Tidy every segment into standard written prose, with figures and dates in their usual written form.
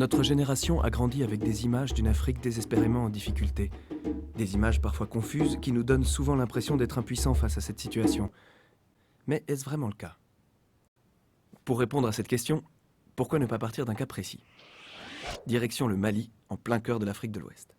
Notre génération a grandi avec des images d'une Afrique désespérément en difficulté. Des images parfois confuses qui nous donnent souvent l'impression d'être impuissants face à cette situation. Mais est-ce vraiment le cas? Pour répondre à cette question, pourquoi ne pas partir d'un cas précis? Direction le Mali, en plein cœur de l'Afrique de l'Ouest.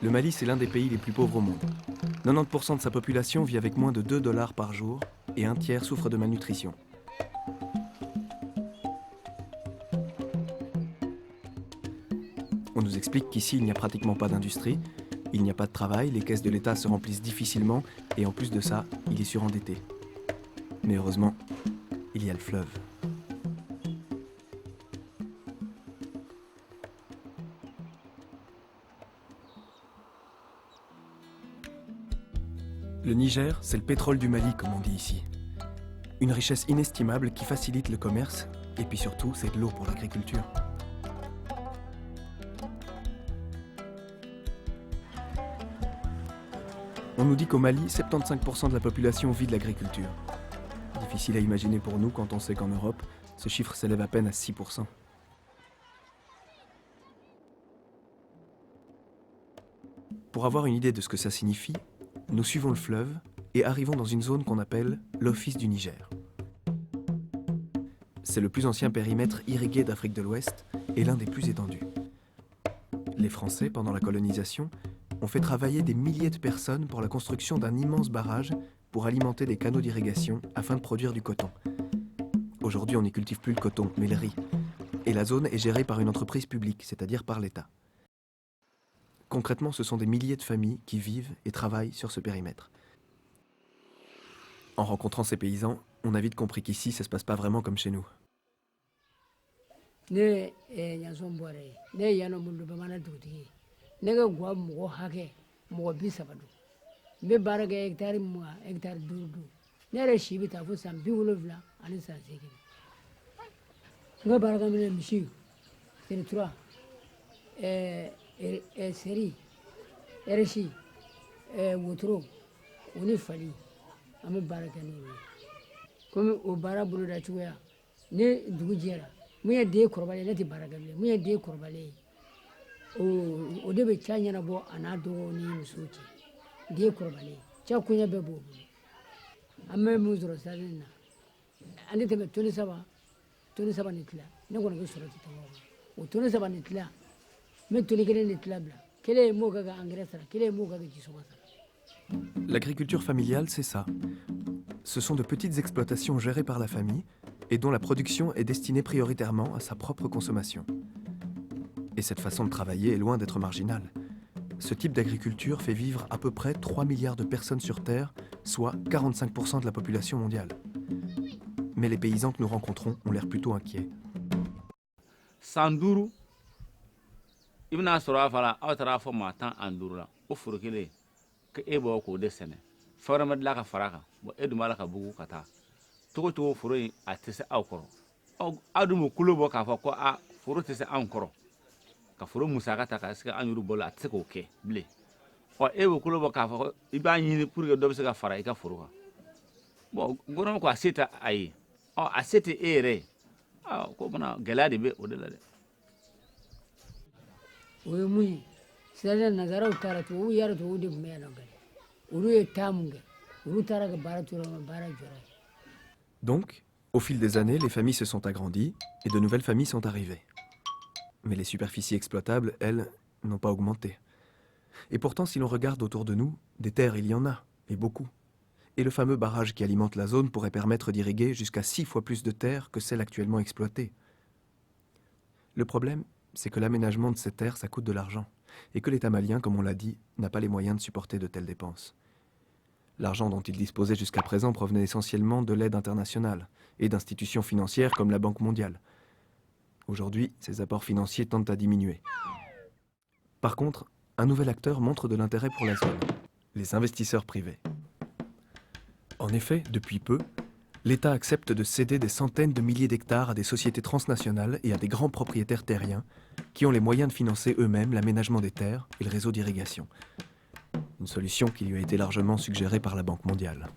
Le Mali, c'est l'un des pays les plus pauvres au monde. 90% de sa population vit avec moins de 2 $ par jour et un tiers souffre de malnutrition. On nous explique qu'ici, il n'y a pratiquement pas d'industrie, il n'y a pas de travail, les caisses de l'État se remplissent difficilement et en plus de ça, il est surendetté. Mais heureusement, il y a le fleuve. Le Niger, c'est le pétrole du Mali, comme on dit ici. Une richesse inestimable qui facilite le commerce, et puis surtout, c'est de l'eau pour l'agriculture. On nous dit qu'au Mali, 75% de la population vit de l'agriculture. Difficile à imaginer pour nous quand on sait qu'en Europe, ce chiffre s'élève à peine à 6%. Pour avoir une idée de ce que ça signifie, nous suivons le fleuve et arrivons dans une zone qu'on appelle l'Office du Niger. C'est le plus ancien périmètre irrigué d'Afrique de l'Ouest et l'un des plus étendus. Les Français, pendant la colonisation, ont fait travailler des milliers de personnes pour la construction d'un immense barrage pour alimenter des canaux d'irrigation afin de produire du coton. Aujourd'hui, on n'y cultive plus le coton, mais le riz. Et la zone est gérée par une entreprise publique, c'est-à-dire par l'État. Concrètement, ce sont des milliers de familles qui vivent et travaillent sur ce périmètre. En rencontrant ces paysans, on a vite compris qu'ici, ça ne se passe pas vraiment comme chez nous. Seri, RSI, Wotro, Unifali, Ame Barakani. Comme au Barabulu da Chouya, ne Dougera, Mouya de Corbale, Neti Barakami, Mouya de Corbale. Au début, Chanyanabo, Anado, Ni Suchi, de Corbale, Chakuya Bebo. Ame Muzro Salina. Anita Tunisaba Nitla, no one goes to the Tomo. Tunisaba Nitla. L'agriculture familiale, c'est ça. Ce sont de petites exploitations gérées par la famille et dont la production est destinée prioritairement à sa propre consommation. Et cette façon de travailler est loin d'être marginale. Ce type d'agriculture fait vivre à peu près 3 milliards de personnes sur Terre, soit 45% de la population mondiale. Mais les paysans que nous rencontrons ont l'air plutôt inquiets. Sanduru. I bɛna sɔrɔ a fala aw taara fɔ maa 10 ani 5 la o foro kelen ko e b'o k'o de sɛnɛ fɛn wɛrɛ ma dilan ka fara kan bon e dun b'a la ka bugu ka taa cogo cogo foro in a tɛ se aw kɔrɔ aw dun b'o kulo bɔ k'a fɔ ko a foro tɛ se anw kɔrɔ ka foro musaka ta ka se ka an yɛrɛ bolo a tɛ se k'o kɛ bilen e b'o kulo bɔ k'a fɔ ko i b'a ɲini pour que dɔ bɛ se ka fara i ka foro kan bon gouvernement ko a se tɛ a ye a se tɛ e yɛrɛ ye ko bana gɛlɛya de bɛ o de la dɛ. Oui, c'est un Nazara ou Taratou, ou Yaratu ou de Mélangal. Ou est Tamung, ou Taraga Baratura, Barajora. Donc, au fil des années, les familles se sont agrandies et de nouvelles familles sont arrivées. Mais les superficies exploitables, elles, n'ont pas augmenté. Et pourtant, si l'on regarde autour de nous, des terres, il y en a, et beaucoup. Et le fameux barrage qui alimente la zone pourrait permettre d'irriguer jusqu'à 6 fois plus de terres que celles actuellement exploitées. Le problème, c'est que l'aménagement de ces terres, ça coûte de l'argent, et que l'État malien, comme on l'a dit, n'a pas les moyens de supporter de telles dépenses. L'argent dont il disposait jusqu'à présent provenait essentiellement de l'aide internationale et d'institutions financières comme la Banque mondiale. Aujourd'hui, ces apports financiers tendent à diminuer. Par contre, un nouvel acteur montre de l'intérêt pour la zone, les investisseurs privés. En effet, depuis peu, l'État accepte de céder des centaines de milliers d'hectares à des sociétés transnationales et à des grands propriétaires terriens qui ont les moyens de financer eux-mêmes l'aménagement des terres et le réseau d'irrigation. Une solution qui lui a été largement suggérée par la Banque mondiale.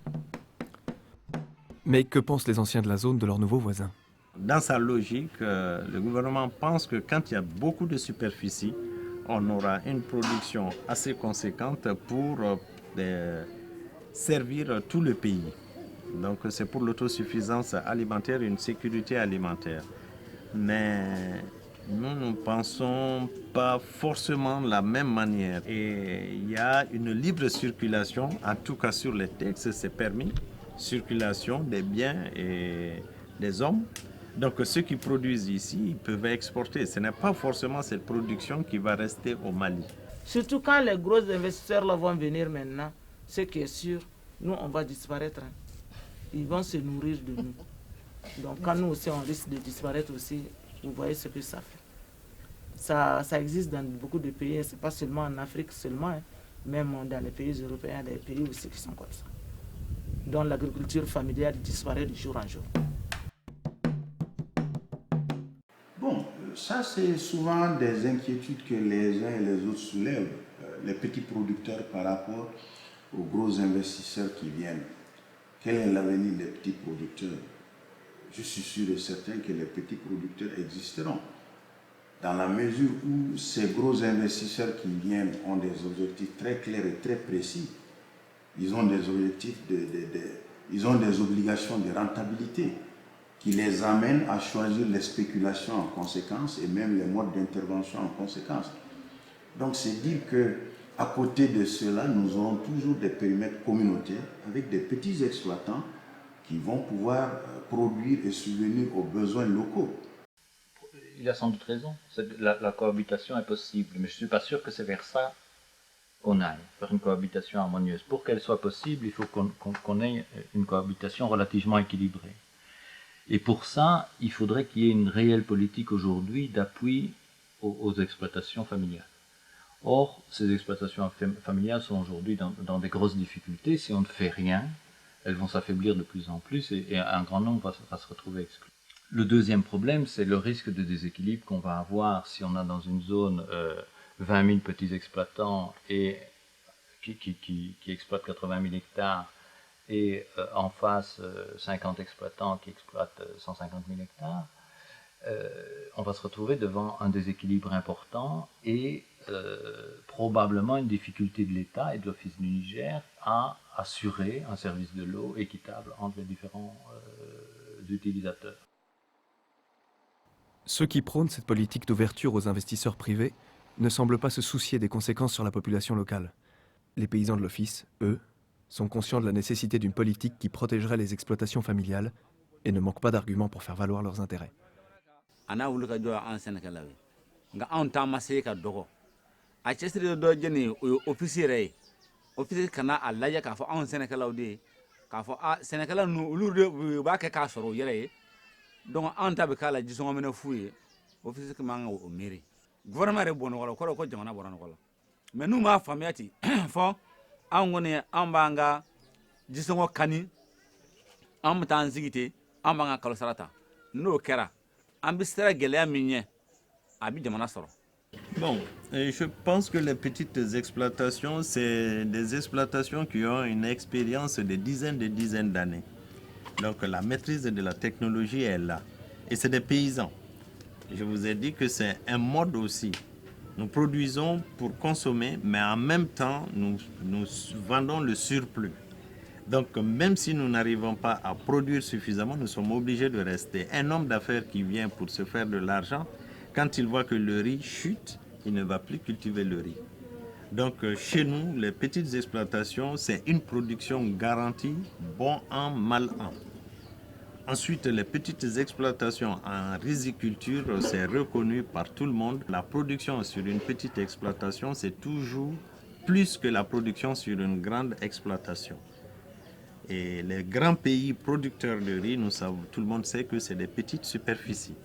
Mais que pensent les anciens de la zone de leurs nouveaux voisins? Dans sa logique, le gouvernement pense que quand il y a beaucoup de superficie, on aura une production assez conséquente pour servir tout le pays. Donc c'est pour l'autosuffisance alimentaire et une sécurité alimentaire. Mais nous ne pensons pas forcément de la même manière. Et il y a une libre circulation, en tout cas sur les textes, c'est permis, circulation des biens et des hommes. Donc ceux qui produisent ici, ils peuvent exporter. Ce n'est pas forcément cette production qui va rester au Mali. Surtout quand les gros investisseurs là vont venir maintenant, ce qui est sûr, nous on va disparaître. Ils vont se nourrir de nous. Donc quand nous aussi on risque de disparaître aussi, vous voyez ce que ça fait. Ça existe dans beaucoup de pays, c'est pas seulement en Afrique seulement, hein, même dans les pays européens, des pays aussi qui sont comme ça. Donc l'agriculture familiale disparaît de jour en jour. Bon, ça c'est souvent des inquiétudes que les uns et les autres soulèvent, les petits producteurs par rapport aux gros investisseurs qui viennent. Quel est l'avenir des petits producteurs? Je suis sûr et certain que les petits producteurs existeront. Dans la mesure où ces gros investisseurs qui viennent ont des objectifs très clairs et très précis, ils ont des objectifs, ils ont des obligations de rentabilité qui les amènent à choisir les spéculations en conséquence et même les modes d'intervention en conséquence. Donc c'est dire qu'à côté de cela, nous aurons toujours des périmètres communautaires avec des petits exploitants qui vont pouvoir produire et subvenir aux besoins locaux. Il a sans doute raison, la cohabitation est possible, mais je ne suis pas sûr que c'est vers ça qu'on aille, vers une cohabitation harmonieuse. Pour qu'elle soit possible, il faut qu'on ait une cohabitation relativement équilibrée. Et pour ça, il faudrait qu'il y ait une réelle politique aujourd'hui d'appui aux exploitations familiales. Or, ces exploitations familiales sont aujourd'hui dans des grosses difficultés. Si on ne fait rien, elles vont s'affaiblir de plus en plus et un grand nombre va se retrouver exclu. Le deuxième problème, c'est le risque de déséquilibre qu'on va avoir si on a dans une zone 20 000 petits exploitants et qui exploitent 80 000 hectares et en face 50 exploitants qui exploitent 150 000 hectares. On va se retrouver devant un déséquilibre important et probablement une difficulté de l'État et de l'Office du Niger à assurer un service de l'eau équitable entre les différents utilisateurs. Ceux qui prônent cette politique d'ouverture aux investisseurs privés ne semblent pas se soucier des conséquences sur la population locale. Les paysans de l'Office, eux, sont conscients de la nécessité d'une politique qui protégerait les exploitations familiales et ne manquent pas d'arguments pour faire valoir leurs intérêts. Donc an ta be kala jisonga mena fuye office ke manga o mairie gouvernement re bono wala ko jamana bono wala mais nous ma famiati fo an ngone an banga jisongo kani am tan zigite an banga kala sarata no kera an bistara gelya minye abi jamana soro. Bon, je pense que les petites exploitations, c'est des exploitations qui ont une expérience de dizaines d'années. Donc la maîtrise de la technologie est là. Et c'est des paysans. Je vous ai dit que c'est un mode aussi. Nous produisons pour consommer, mais en même temps, nous vendons le surplus. Donc même si nous n'arrivons pas à produire suffisamment, nous sommes obligés de rester. Un homme d'affaires qui vient pour se faire de l'argent, quand il voit que le riz chute, il ne va plus cultiver le riz. Donc chez nous, les petites exploitations, c'est une production garantie, bon an, mal an. Ensuite, les petites exploitations en riziculture, c'est reconnu par tout le monde. La production sur une petite exploitation, c'est toujours plus que la production sur une grande exploitation. Et les grands pays producteurs de riz, tout le monde sait que c'est des petites superficies.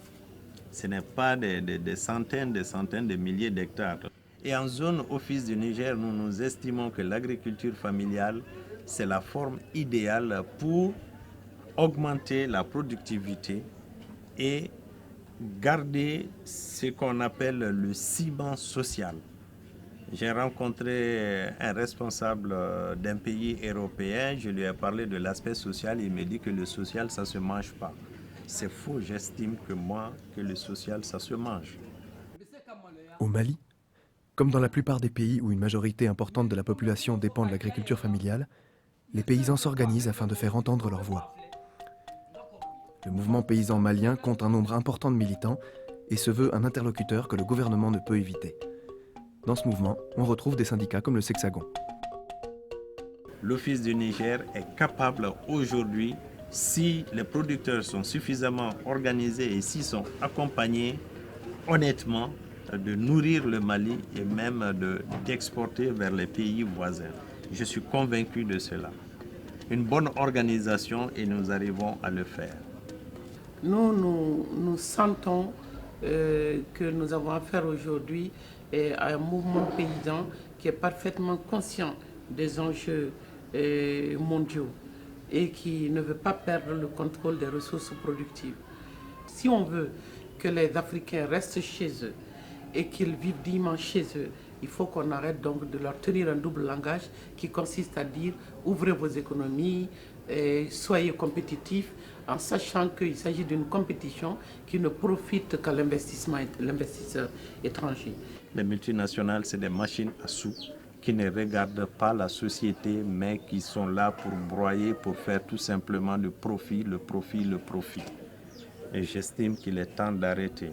Ce n'est pas des centaines de milliers d'hectares. Et en zone Office du Niger, nous estimons que l'agriculture familiale, c'est la forme idéale pour augmenter la productivité et garder ce qu'on appelle le ciment social. J'ai rencontré un responsable d'un pays européen, je lui ai parlé de l'aspect social, il me dit que le social, ça ne se mange pas. C'est faux, j'estime que le social, ça se mange. Au Mali, comme dans la plupart des pays où une majorité importante de la population dépend de l'agriculture familiale, les paysans s'organisent afin de faire entendre leur voix. Le mouvement paysan malien compte un nombre important de militants et se veut un interlocuteur que le gouvernement ne peut éviter. Dans ce mouvement, on retrouve des syndicats comme le Sexagon. L'Office du Niger est capable aujourd'hui, si les producteurs sont suffisamment organisés et s'ils sont accompagnés honnêtement, de nourrir le Mali et même d'exporter vers les pays voisins. Je suis convaincu de cela. Une bonne organisation et nous arrivons à le faire. Nous sentons que nous avons affaire aujourd'hui à un mouvement paysan qui est parfaitement conscient des enjeux mondiaux et qui ne veut pas perdre le contrôle des ressources productives. Si on veut que les Africains restent chez eux et qu'ils vivent dignement chez eux, il faut qu'on arrête donc de leur tenir un double langage qui consiste à dire ouvrez vos économies, soyez compétitifs, en sachant qu'il s'agit d'une compétition qui ne profite qu'à l'investisseur étranger. Les multinationales, c'est des machines à sous qui ne regardent pas la société, mais qui sont là pour broyer, pour faire tout simplement le profit. Et j'estime qu'il est temps d'arrêter.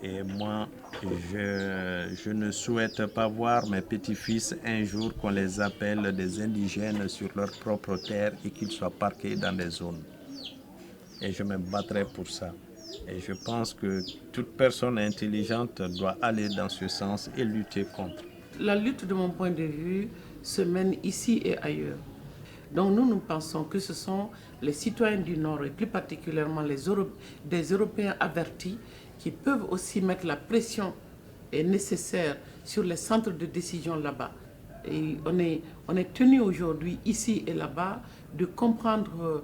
Et moi, je ne souhaite pas voir mes petits-fils un jour qu'on les appelle des indigènes sur leur propre terre et qu'ils soient parqués dans des zones. Et je me battrai pour ça. Et je pense que toute personne intelligente doit aller dans ce sens et lutter contre. La lutte, de mon point de vue, se mène ici et ailleurs. Donc nous pensons que ce sont les citoyens du Nord, et plus particulièrement des Européens avertis, qui peuvent aussi mettre la pression nécessaire sur les centres de décision là-bas. Et on est tenu aujourd'hui, ici et là-bas, de comprendre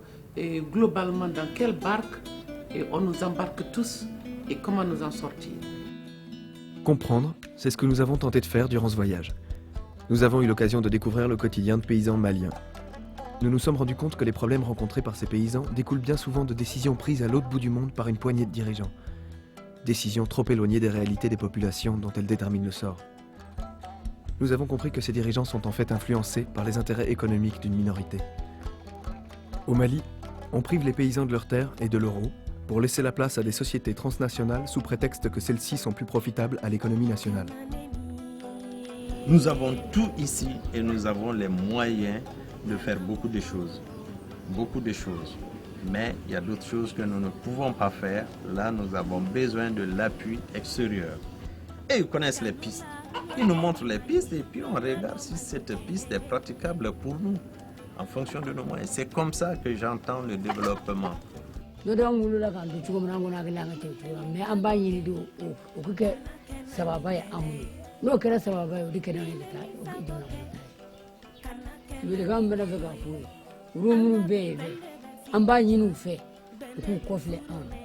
globalement dans quelle barque on nous embarque tous et comment nous en sortir. Comprendre, c'est ce que nous avons tenté de faire durant ce voyage. Nous avons eu l'occasion de découvrir le quotidien de paysans maliens. Nous nous sommes rendus compte que les problèmes rencontrés par ces paysans découlent bien souvent de décisions prises à l'autre bout du monde par une poignée de dirigeants. Décisions trop éloignées des réalités des populations dont elles déterminent le sort. Nous avons compris que ces dirigeants sont en fait influencés par les intérêts économiques d'une minorité. Au Mali, on prive les paysans de leurs terres et de l'euro pour laisser la place à des sociétés transnationales sous prétexte que celles-ci sont plus profitables à l'économie nationale. Nous avons tout ici et nous avons les moyens de faire beaucoup de choses. Mais il y a d'autres choses que nous ne pouvons pas faire. Là, nous avons besoin de l'appui extérieur. Et ils connaissent les pistes. Ils nous montrent les pistes et puis on regarde si cette piste est praticable pour nous, en fonction de nos moyens. C'est comme ça que j'entends le développement. An b'a ɲini u fɛ u k'u kɔfilɛ anw na.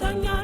Tonya